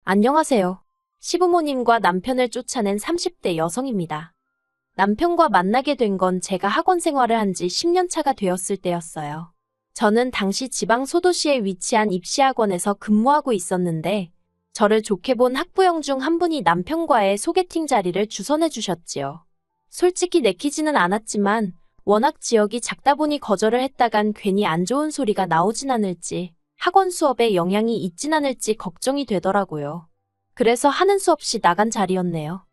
안녕하세요. 시부모님과 남편을 쫓아낸 30대 여성입니다. 남편과 만나게 된 건 제가 학원 생활을 한 지 10년 차가 되었을 때였어요. 저는 당시 지방 소도시에 위치한 입시학원에서 근무하고 있었는데 저를 좋게 본 학부형 중 한 분이 남편과의 소개팅 자리를 주선해 주셨지요. 솔직히 내키지는 않았지만 워낙 지역이 작다 보니 거절을 했다간 괜히 안 좋은 소리가 나오진 않을지 학원 수업에 영향이 있진 않을지 걱정이 되더라고요. 그래서 하는 수 없이 나간 자리였네요.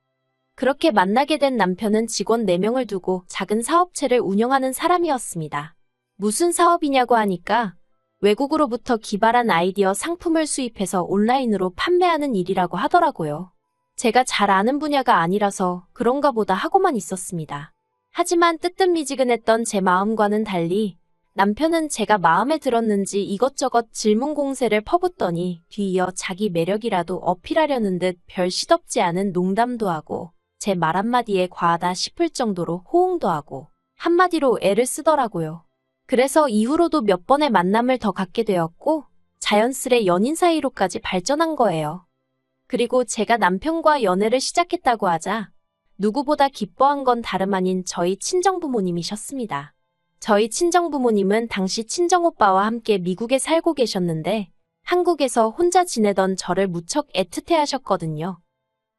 그렇게 만나게 된 남편은 직원 4명을 두고 작은 사업체를 운영하는 사람이었습니다. 무슨 사업이냐고 하니까 외국으로부터 기발한 아이디어 상품을 수입해서 온라인으로 판매하는 일이라고 하더라고요. 제가 잘 아는 분야가 아니라서 그런가 보다 하고만 있었습니다. 하지만 뜨뜻미지근했던 제 마음과는 달리 남편은 제가 마음에 들었는지 이것저것 질문 공세를 퍼붓더니 뒤이어 자기 매력이라도 어필하려는 듯 별 시덥지 않은 농담도 하고 제 말 한마디에 과하다 싶을 정도로 호응도 하고 한마디로 애를 쓰더라고요. 그래서 이후로도 몇 번의 만남을 더 갖게 되었고 자연스레 연인 사이로까지 발전한 거예요. 그리고 제가 남편과 연애를 시작했다고 하자 누구보다 기뻐한 건 다름 아닌 저희 친정부모님이셨습니다. 저희 친정부모님은 당시 친정오빠와 함께 미국에 살고 계셨는데 한국에서 혼자 지내던 저를 무척 애틋해 하셨거든요.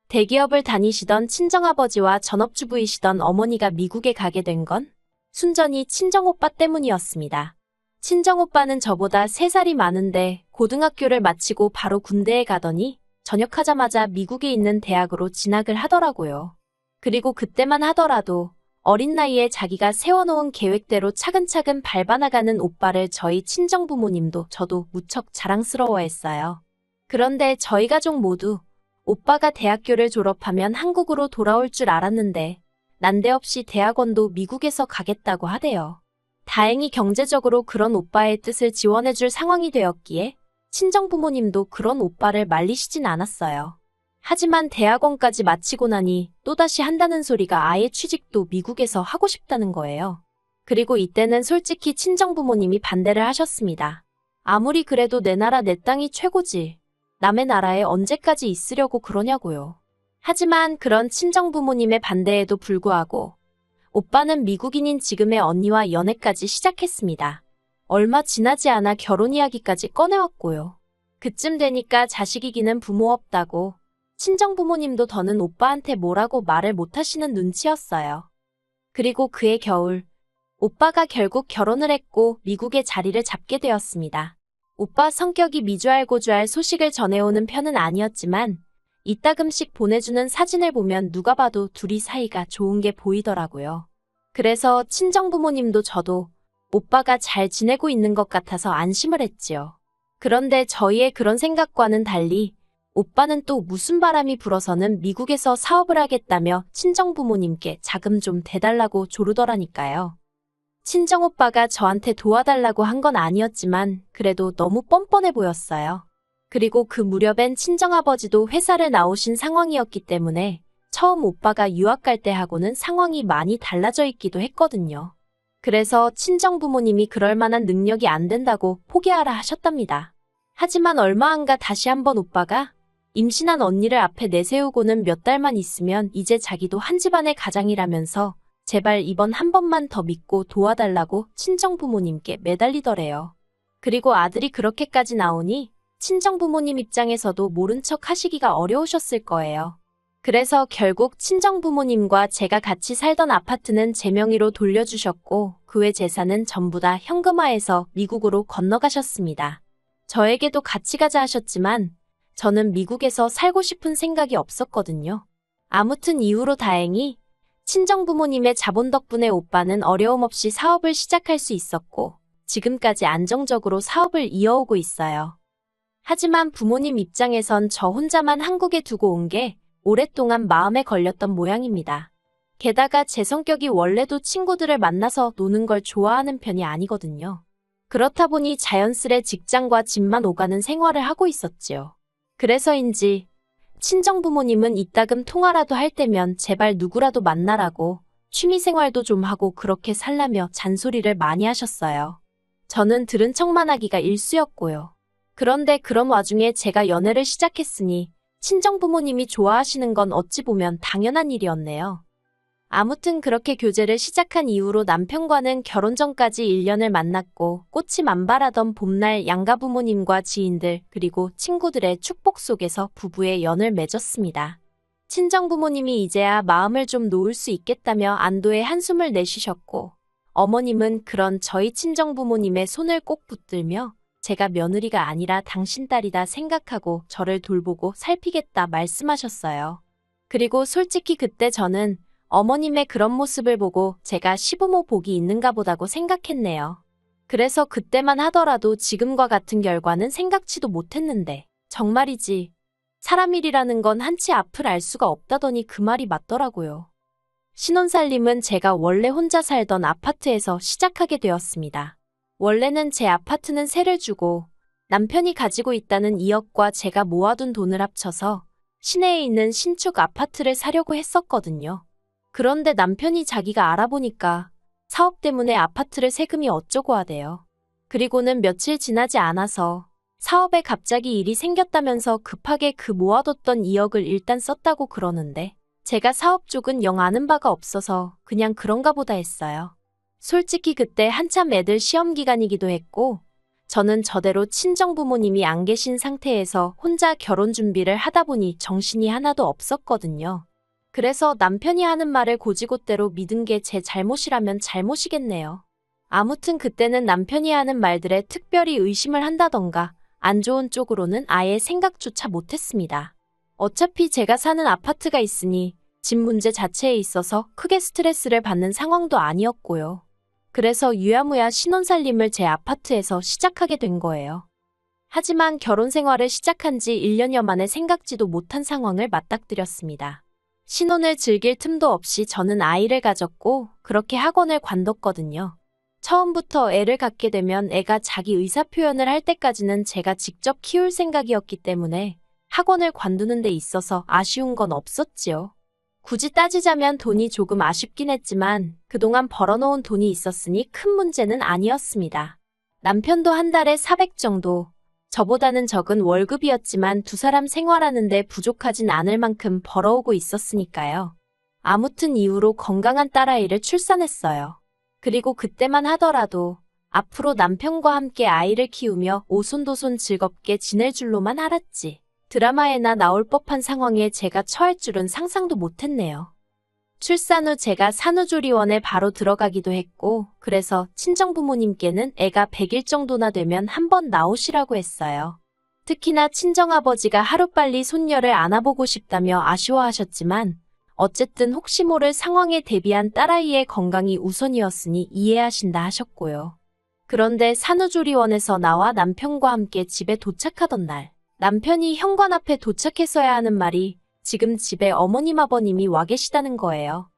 대기업을 다니시던 친정아버지와 전업주부이시던 어머니가 미국에 가게 된 건 순전히 친정오빠 때문이었습니다. 친정오빠는 저보다 3살이 많은데 고등학교를 마치고 바로 군대에 가더니 전역하자마자 미국에 있는 대학으로 진학을 하더라고요. 그리고 그때만 하더라도 어린 나이에 자기가 세워놓은 계획대로 차근차근 밟아나가는 오빠를 저희 친정부모님도 저도 무척 자랑스러워했어요. 그런데 저희 가족 모두 오빠가 대학교를 졸업하면 한국으로 돌아올 줄 알았는데 난데없이 대학원도 미국에서 가겠다고 하대요. 다행히 경제적으로 그런 오빠의 뜻을 지원해줄 상황이 되었기에 친정부모님도 그런 오빠를 말리시진 않았어요. 하지만 대학원까지 마치고 나니 또다시 한다는 소리가 아예 취직도 미국에서 하고 싶다는 거예요. 그리고 이때는 솔직히 친정부모님이 반대를 하셨습니다. 아무리 그래도 내 나라 내 땅이 최고지. 남의 나라에 언제까지 있으려고 그러냐고요. 하지만 그런 친정부모님의 반대에도 불구하고 오빠는 미국인인 지금의 언니와 연애까지 시작했습니다. 얼마 지나지 않아 결혼 이야기까지 꺼내왔고요. 그쯤 되니까 자식이기는 부모 없다고 친정부모님도 더는 오빠한테 뭐라고 말을 못하시는 눈치였어요. 그리고 그해 겨울, 오빠가 결국 결혼을 했고 미국에 자리를 잡게 되었습니다. 오빠 성격이 미주알고주알 소식을 전해오는 편은 아니었지만 이따금씩 보내주는 사진을 보면 누가 봐도 둘이 사이가 좋은 게 보이더라고요. 그래서 친정부모님도 저도 오빠가 잘 지내고 있는 것 같아서 안심을 했지요. 그런데 저희의 그런 생각과는 달리 오빠는 또 무슨 바람이 불어서는 미국에서 사업을 하겠다며 친정부모님께 자금 좀 대달라고 조르더라니까요. 친정오빠가 저한테 도와달라고 한 건 아니었지만 그래도 너무 뻔뻔해 보였어요. 그리고 그 무렵엔 친정아버지도 회사를 나오신 상황이었기 때문에 처음 오빠가 유학 갈 때 하고는 상황이 많이 달라져 있기도 했거든요. 그래서 친정부모님이 그럴 만한 능력이 안 된다고 포기하라 하셨답니다. 하지만 얼마 안 가 다시 한번 오빠가 임신한 언니를 앞에 내세우고는 몇 달만 있으면 이제 자기도 한 집안의 가장이라면서 제발 이번 한 번만 더 믿고 도와달라고 친정부모님께 매달리더래요. 그리고 아들이 그렇게까지 나오니 친정부모님 입장에서도 모른 척 하시기가 어려우셨을 거예요. 그래서 결국 친정부모님과 제가 같이 살던 아파트는 제 명의로 돌려주셨고 그 외 재산은 전부 다 현금화해서 미국으로 건너가셨습니다. 저에게도 같이 가자 하셨지만 저는 미국에서 살고 싶은 생각이 없었거든요. 아무튼 이후로 다행히 친정부모님의 자본 덕분에 오빠는 어려움 없이 사업을 시작할 수 있었고 지금까지 안정적으로 사업을 이어오고 있어요. 하지만 부모님 입장에선 저 혼자만 한국에 두고 온 게 오랫동안 마음에 걸렸던 모양입니다. 게다가 제 성격이 원래도 친구들을 만나서 노는 걸 좋아하는 편이 아니거든요. 그렇다 보니 자연스레 직장과 집만 오가는 생활을 하고 있었지요. 그래서인지 친정부모님은 이따금 통화라도 할 때면 제발 누구라도 만나라고 취미생활도 좀 하고 그렇게 살라며 잔소리를 많이 하셨어요. 저는 들은 척만 하기가 일쑤였고요. 그런데 그런 와중에 제가 연애를 시작했으니 친정부모님이 좋아하시는 건 어찌 보면 당연한 일이었네요. 아무튼 그렇게 교제를 시작한 이후로 남편과는 결혼 전까지 1년을 만났고 꽃이 만발하던 봄날 양가 부모님과 지인들 그리고 친구들의 축복 속에서 부부의 연을 맺었습니다. 친정부모님이 이제야 마음을 좀 놓을 수 있겠다며 안도의 한숨을 내쉬셨고 어머님은 그런 저희 친정부모님의 손을 꼭 붙들며 제가 며느리가 아니라 당신 딸이다 생각하고 저를 돌보고 살피겠다 말씀하셨어요. 그리고 솔직히 그때 저는 어머님의 그런 모습을 보고 제가 시부모 복이 있는가 보다고 생각했네요. 그래서 그때만 하더라도 지금과 같은 결과는 생각지도 못했는데 정말이지 사람 일이라는 건 한치 앞을 알 수가 없다더니 그 말이 맞더라고요. 신혼살림은 제가 원래 혼자 살던 아파트에서 시작하게 되었습니다. 원래는 제 아파트는 세를 주고 남편이 가지고 있다는 2억과 제가 모아둔 돈을 합쳐서 시내에 있는 신축 아파트를 사려고 했었거든요. 그런데 남편이 자기가 알아보니까 사업 때문에 아파트를 세금이 어쩌고 하대요. 그리고는 며칠 지나지 않아서 사업에 갑자기 일이 생겼다면서 급하게 그 모아뒀던 2억을 일단 썼다고 그러는데 제가 사업 쪽은 영 아는 바가 없어서 그냥 그런가 보다 했어요. 솔직히 그때 한참 애들 시험 기간이기도 했고 저는 저대로 친정부모님이 안 계신 상태에서 혼자 결혼 준비를 하다 보니 정신이 하나도 없었거든요. 그래서 남편이 하는 말을 고지고대로 믿은 게 제 잘못이라면 잘못이겠네요. 아무튼 그때는 남편이 하는 말들에 특별히 의심을 한다던가 안 좋은 쪽으로는 아예 생각조차 못했습니다. 어차피 제가 사는 아파트가 있으니 집 문제 자체에 있어서 크게 스트레스를 받는 상황도 아니었고요. 그래서 유야무야 신혼살림을 제 아파트에서 시작하게 된 거예요. 하지만 결혼 생활을 시작한 지 1년여 만에 생각지도 못한 상황을 맞닥뜨렸습니다. 신혼을 즐길 틈도 없이 저는 아이를 가졌고 그렇게 학원을 관뒀거든요. 처음부터 애를 갖게 되면 애가 자기 의사표현을 할 때까지는 제가 직접 키울 생각이었기 때문에 학원을 관두는 데 있어서 아쉬운 건 없었지요. 굳이 따지자면 돈이 조금 아쉽긴 했지만 그동안 벌어놓은 돈이 있었으니 큰 문제는 아니었습니다. 남편도 한 달에 400 정도, 저보다는 적은 월급이었지만 두 사람 생활하는데 부족하진 않을 만큼 벌어오고 있었으니까요. 아무튼 이후로 건강한 딸아이를 출산했어요. 그리고 그때만 하더라도 앞으로 남편과 함께 아이를 키우며 오손도손 즐겁게 지낼 줄로만 알았지. 드라마에나 나올 법한 상황에 제가 처할 줄은 상상도 못했네요. 출산 후 제가 산후조리원에 바로 들어가기도 했고 그래서 친정부모님께는 애가 100일 정도나 되면 한번 나오시라고 했어요. 특히나 친정아버지가 하루빨리 손녀를 안아보고 싶다며 아쉬워하셨지만 어쨌든 혹시 모를 상황에 대비한 딸아이의 건강이 우선이었으니 이해하신다 하셨고요. 그런데 산후조리원에서 나와 남편과 함께 집에 도착하던 날 남편이 현관 앞에 도착했어야 하는 말이 지금 집에 어머님 아버님이 와 계시다는 거예요.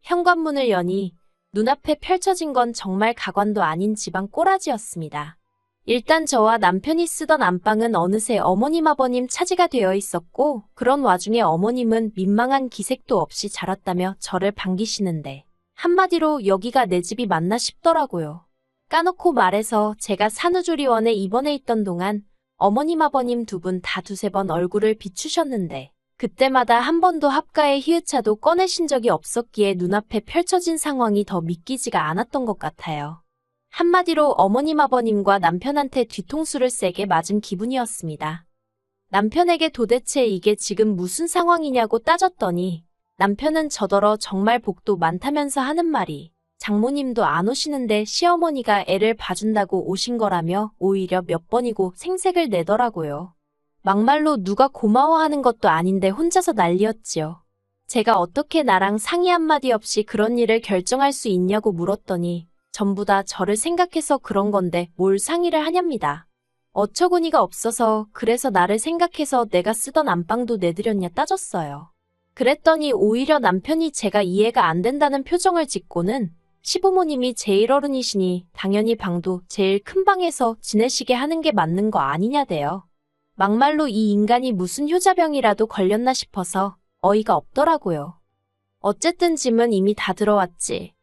현관문을 여니 눈앞에 펼쳐진 건 정말 가관도 아닌 집안 꼬라지였습니다. 일단 저와 남편이 쓰던 안방은 어느새 어머님 아버님 차지가 되어 있었고 그런 와중에 어머님은 민망한 기색도 없이 잘 왔다며 저를 반기시는데 한마디로 여기가 내 집이 맞나 싶더라고요. 까놓고 말해서 제가 산후조리원에 입원해 있던 동안 어머님 아버님 두 분 다 두세 번 얼굴을 비추셨는데 그때마다 한 번도 합가의 히읗차도 꺼내신 적이 없었기에 눈앞에 펼쳐진 상황이 더 믿기지가 않았던 것 같아요. 한마디로 어머님 아버님과 남편한테 뒤통수를 세게 맞은 기분이었습니다. 남편에게 도대체 이게 지금 무슨 상황이냐고 따졌더니 남편은 저더러 정말 복도 많다면서 하는 말이 장모님도 안 오시는데 시어머니가 애를 봐준다고 오신 거라며 오히려 몇 번이고 생색을 내더라고요. 막말로 누가 고마워하는 것도 아닌데 혼자서 난리였지요. 제가 어떻게 나랑 상의 한마디 없이 그런 일을 결정할 수 있냐고 물었더니 전부 다 저를 생각해서 그런 건데 뭘 상의를 하렵니다. 어처구니가 없어서 그래서 나를 생각해서 내가 쓰던 안방도 내드렸냐 따졌어요. 그랬더니 오히려 남편이 제가 이해가 안 된다는 표정을 짓고는 시부모님이 제일 어른이시니 당연히 방도 제일 큰 방에서 지내시게 하는 게 맞는 거 아니냐대요. 막말로 이 인간이 무슨 효자병이라도 걸렸나 싶어서 어이가 없더라고요. 어쨌든 짐은 이미 다 들어왔지.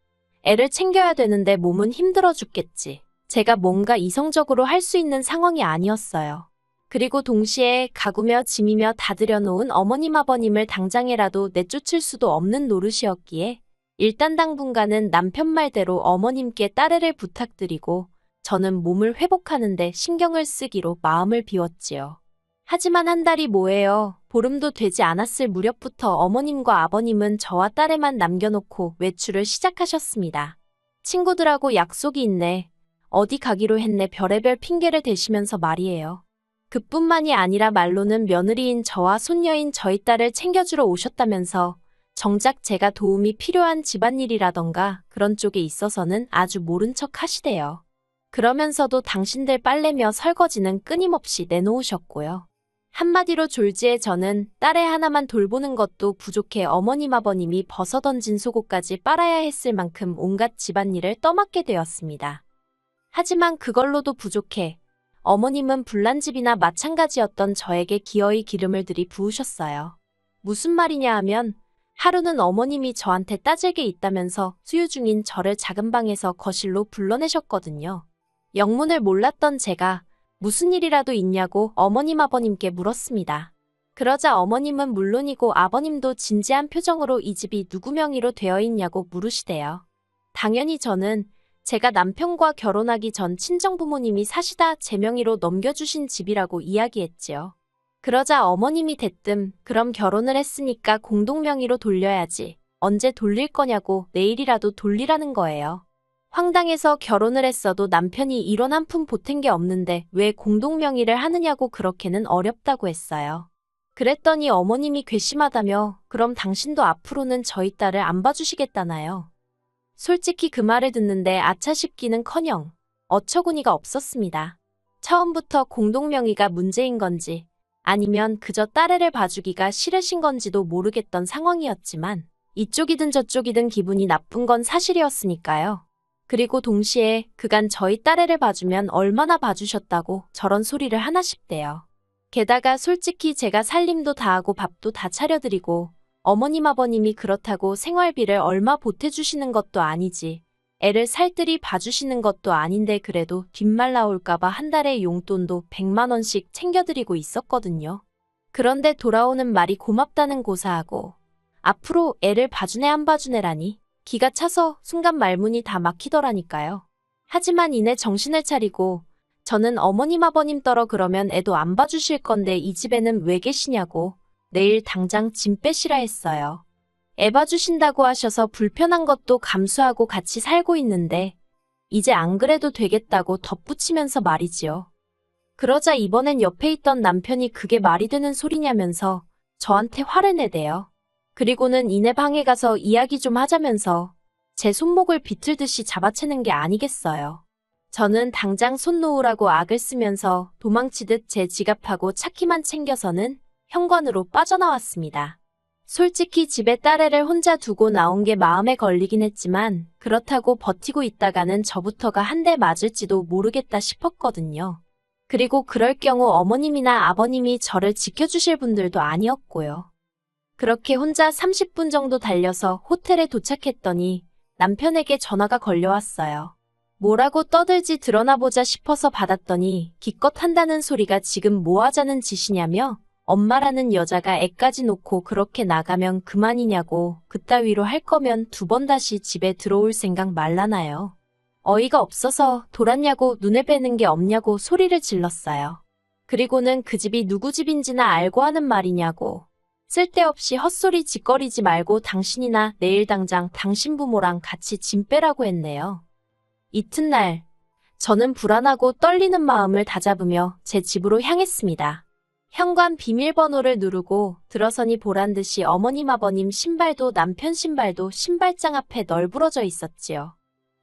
애를 챙겨야 되는데 몸은 힘들어 죽겠지. 제가 뭔가 이성적으로 할 수 있는 상황이 아니었어요. 그리고 동시에 가구며 짐이며 다 들여놓은 어머님 아버님을 당장에라도 내쫓을 수도 없는 노릇이었기에 일단 당분간은 남편 말대로 어머님께 따르를 부탁드리고 저는 몸을 회복하는 데 신경을 쓰기로 마음을 비웠지요. 하지만 한 달이 뭐예요. 보름도 되지 않았을 무렵부터 어머님과 아버님은 저와 딸에만 남겨놓고 외출을 시작하셨습니다. 친구들하고 약속이 있네. 어디 가기로 했네. 별의별 핑계를 대시면서 말이에요. 그뿐만이 아니라 말로는 며느리인 저와 손녀인 저희 딸을 챙겨주러 오셨다면서 정작 제가 도움이 필요한 집안일이라던가 그런 쪽에 있어서는 아주 모른 척 하시대요. 그러면서도 당신들 빨래며 설거지는 끊임없이 내놓으셨고요. 한마디로 졸지에 저는 딸애 하나만 돌보는 것도 부족해 어머님 아버님이 벗어던진 속옷까지 빨아야 했을 만큼 온갖 집안일을 떠맡게 되었습니다. 하지만 그걸로도 부족해 어머님은 불난집이나 마찬가지였던 저에게 기어이 기름을 들이부으셨어요. 무슨 말이냐 하면 하루는 어머님이 저한테 따질 게 있다면서 수유 중인 저를 작은 방에서 거실로 불러내셨거든요. 영문을 몰랐던 제가 무슨 일이라도 있냐고 어머님 아버님께 물었습니다. 그러자 어머님은 물론이고 아버님도 진지한 표정으로 이 집이 누구 명의로 되어 있냐고 물으시대요. 당연히 저는 제가 남편과 결혼하기 전 친정부모님이 사시다 제 명의로 넘겨주신 집이라고 이야기했지요. 그러자 어머님이 대뜸 그럼 결혼을 했으니까 공동명의로 돌려야지. 언제 돌릴 거냐고 내일이라도 돌리라는 거예요. 황당해서 결혼을 했어도 남편이 1원 한 푼 보탠 게 없는데 왜 공동명의를 하느냐고 그렇게는 어렵다고 했어요. 그랬더니 어머님이 괘씸하다며 그럼 당신도 앞으로는 저희 딸을 안 봐주시겠다나요. 솔직히 그 말을 듣는데 아차 싶기는커녕 어처구니가 없었습니다. 처음부터 공동명의가 문제인 건지 아니면 그저 딸애를 봐주기가 싫으신 건지도 모르겠던 상황이었지만 이쪽이든 저쪽이든 기분이 나쁜 건 사실이었으니까요. 그리고 동시에 그간 저희 딸애를 봐주면 얼마나 봐주셨다고 저런 소리를 하나 싶대요. 게다가 솔직히 제가 살림도 다 하고 밥도 다 차려드리고 어머님 아버님이 그렇다고 생활비를 얼마 보태주시는 것도 아니지 애를 살뜰히 봐주시는 것도 아닌데 그래도 뒷말 나올까봐 한 달에 용돈도 100만 원씩 챙겨드리고 있었거든요. 그런데 돌아오는 말이 고맙다는 고사하고 앞으로 애를 봐주네 안 봐주네라니 기가 차서 순간 말문이 다 막히더라니까요. 하지만 이내 정신을 차리고 저는 어머님 아버님 떨어 그러면 애도 안 봐주실 건데 이 집에는 왜 계시냐고 내일 당장 짐 빼시라 했어요. 애 봐주신다고 하셔서 불편한 것도 감수하고 같이 살고 있는데 이제 안 그래도 되겠다고 덧붙이면서 말이지요. 그러자 이번엔 옆에 있던 남편이 그게 말이 되는 소리냐면서 저한테 화를 내대요. 그리고는 이내 방에 가서 이야기 좀 하자면서 제 손목을 비틀듯이 잡아채는 게 아니겠어요. 저는 당장 손 놓으라고 악을 쓰면서 도망치듯 제 지갑하고 차키만 챙겨서는 현관으로 빠져나왔습니다. 솔직히 집에 딸애를 혼자 두고 나온 게 마음에 걸리긴 했지만 그렇다고 버티고 있다가는 저부터가 한 대 맞을지도 모르겠다 싶었거든요. 그리고 그럴 경우 어머님이나 아버님이 저를 지켜주실 분들도 아니었고요. 그렇게 혼자 30분 정도 달려서 호텔에 도착했더니 남편에게 전화가 걸려왔어요. 뭐라고 떠들지 드러나 보자 싶어서 받았더니 기껏 한다는 소리가 지금 뭐 하자는 짓이냐며 엄마라는 여자가 애까지 놓고 그렇게 나가면 그만이냐고 그따위로 할 거면 2번 다시 집에 들어올 생각 말라나요. 어이가 없어서 돌았냐고 눈에 뵈는 게 없냐고 소리를 질렀어요. 그리고는 그 집이 누구 집인지나 알고 하는 말이냐고 쓸데없이 헛소리 짓거리지 말고 당신이나 내일 당장 당신 부모랑 같이 짐 빼라고 했네요. 이튿날 저는 불안하고 떨리는 마음을 다잡으며 제 집으로 향했습니다. 현관 비밀번호를 누르고 들어서니 보란듯이 어머님 아버님 신발도 남편 신발도 신발장 앞에 널브러져 있었지요.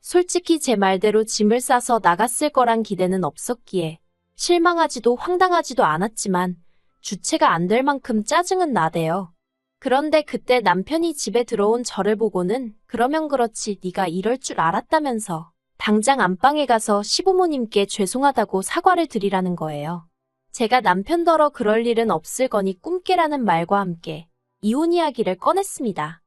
솔직히 제 말대로 짐을 싸서 나갔을 거란 기대는 없었기에 실망하지도 황당하지도 않았지만 주체가 안 될 만큼 짜증은 나대요. 그런데 그때 남편이 집에 들어온 저를 보고는 그러면 그렇지 네가 이럴 줄 알았다면서 당장 안방에 가서 시부모님께 죄송하다고 사과를 드리라는 거예요. 제가 남편더러 그럴 일은 없을 거니 꿈깨라는 말과 함께 이혼 이야기를 꺼냈습니다.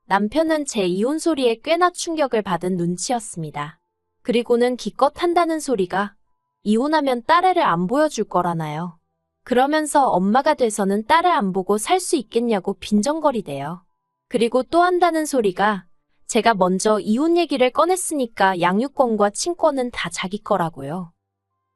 남편은 제 이혼 소리에 꽤나 충격을 받은 눈치였습니다. 그리고는 기껏 한다는 소리가 이혼하면 딸애를 안 보여줄 거라나요. 그러면서 엄마가 돼서는 딸을 안 보고 살 수 있겠냐고 빈정거리대요. 그리고 또 한다는 소리가 제가 먼저 이혼 얘기를 꺼냈으니까 양육권과 친권은 다 자기 거라고요.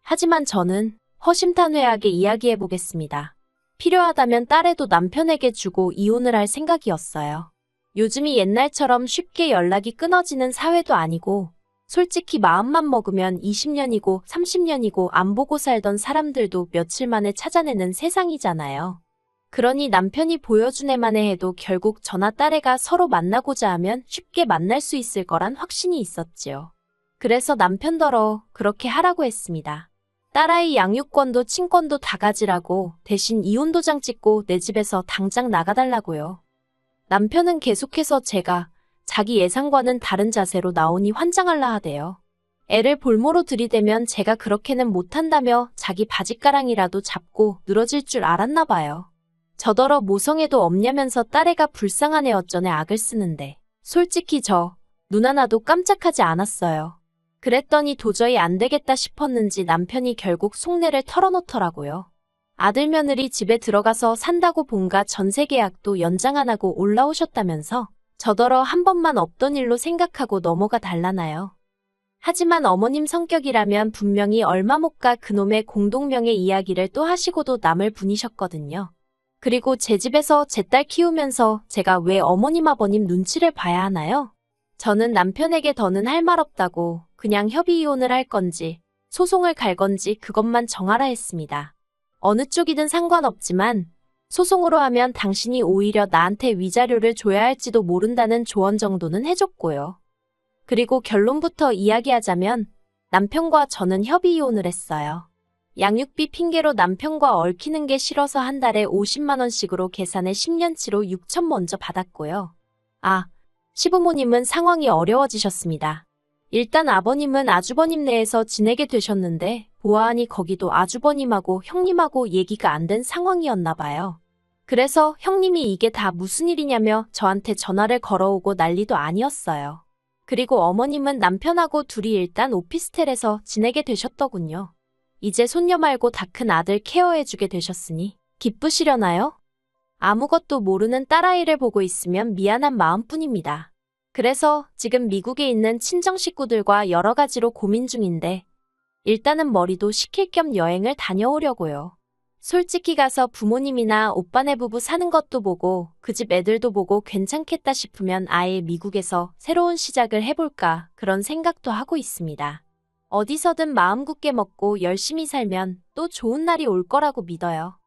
하지만 저는 허심탄회하게 이야기해보겠습니다. 필요하다면 딸애도 남편에게 주고 이혼을 할 생각이었어요. 요즘이 옛날처럼 쉽게 연락이 끊어지는 사회도 아니고 솔직히 마음만 먹으면 20년이고 30년이고 안 보고 살던 사람들도 며칠 만에 찾아내는 세상이잖아요. 그러니 남편이 보여준 애만에 해도 결국 저나 딸애가 서로 만나고자 하면 쉽게 만날 수 있을 거란 확신이 있었지요. 그래서 남편더러 그렇게 하라고 했습니다. 딸아이 양육권도 친권도 다 가지라고 대신 이혼 도장 찍고 내 집에서 당장 나가달라고요. 남편은 계속해서 제가 자기 예상과는 다른 자세로 나오니 환장할라 하대요. 애를 볼모로 들이대면 제가 그렇게는 못한다며 자기 바짓가랑이라도 잡고 늘어질 줄 알았나 봐요. 저더러 모성애도 없냐면서 딸애가 불쌍한 애 어쩌네 악을 쓰는데 솔직히 저 눈 하나도 깜짝하지 않았어요. 그랬더니 도저히 안 되겠다 싶었는지 남편이 결국 속내를 털어놓더라고요. 아들 며느리 집에 들어가서 산다고 본가 전세 계약도 연장 안 하고 올라오셨다면서 저더러 한 번만 없던 일로 생각하고 넘어가 달라나요. 하지만 어머님 성격이라면 분명히 얼마 못 가 그놈의 공동명예 이야기를 또 하시고도 남을 분이셨거든요. 그리고 제 집에서 제 딸 키우면서 제가 왜 어머님 아버님 눈치를 봐야 하나요? 저는 남편에게 더는 할 말 없다고 그냥 협의 이혼을 할 건지 소송을 갈 건지 그것만 정하라 했습니다. 어느 쪽이든 상관없지만 소송으로 하면 당신이 오히려 나한테 위자료를 줘야 할지도 모른다는 조언 정도는 해줬고요. 그리고 결론부터 이야기하자면 남편과 저는 협의 이혼을 했어요. 양육비 핑계로 남편과 얽히는 게 싫어서 한 달에 50만 원씩으로 계산해 10년치로 6천 먼저 받았고요. 시부모님은 상황이 어려워지셨습니다. 일단 아버님은 아주버님 내에서 지내게 되셨는데 보아하니 거기도 아주버님하고 형님하고 얘기가 안 된 상황이었나 봐요. 그래서 형님이 이게 다 무슨 일이냐며 저한테 전화를 걸어오고 난리도 아니었어요. 그리고 어머님은 남편하고 둘이 일단 오피스텔에서 지내게 되셨더군요. 이제 손녀 말고 다 큰 아들 케어해주게 되셨으니 기쁘시려나요? 아무것도 모르는 딸아이를 보고 있으면 미안한 마음뿐입니다. 그래서 지금 미국에 있는 친정 식구들과 여러 가지로 고민 중인데 일단은 머리도 식힐 겸 여행을 다녀오려고요. 솔직히 가서 부모님이나 오빠네 부부 사는 것도 보고 그 집 애들도 보고 괜찮겠다 싶으면 아예 미국에서 새로운 시작을 해볼까 그런 생각도 하고 있습니다. 어디서든 마음 굳게 먹고 열심히 살면 또 좋은 날이 올 거라고 믿어요.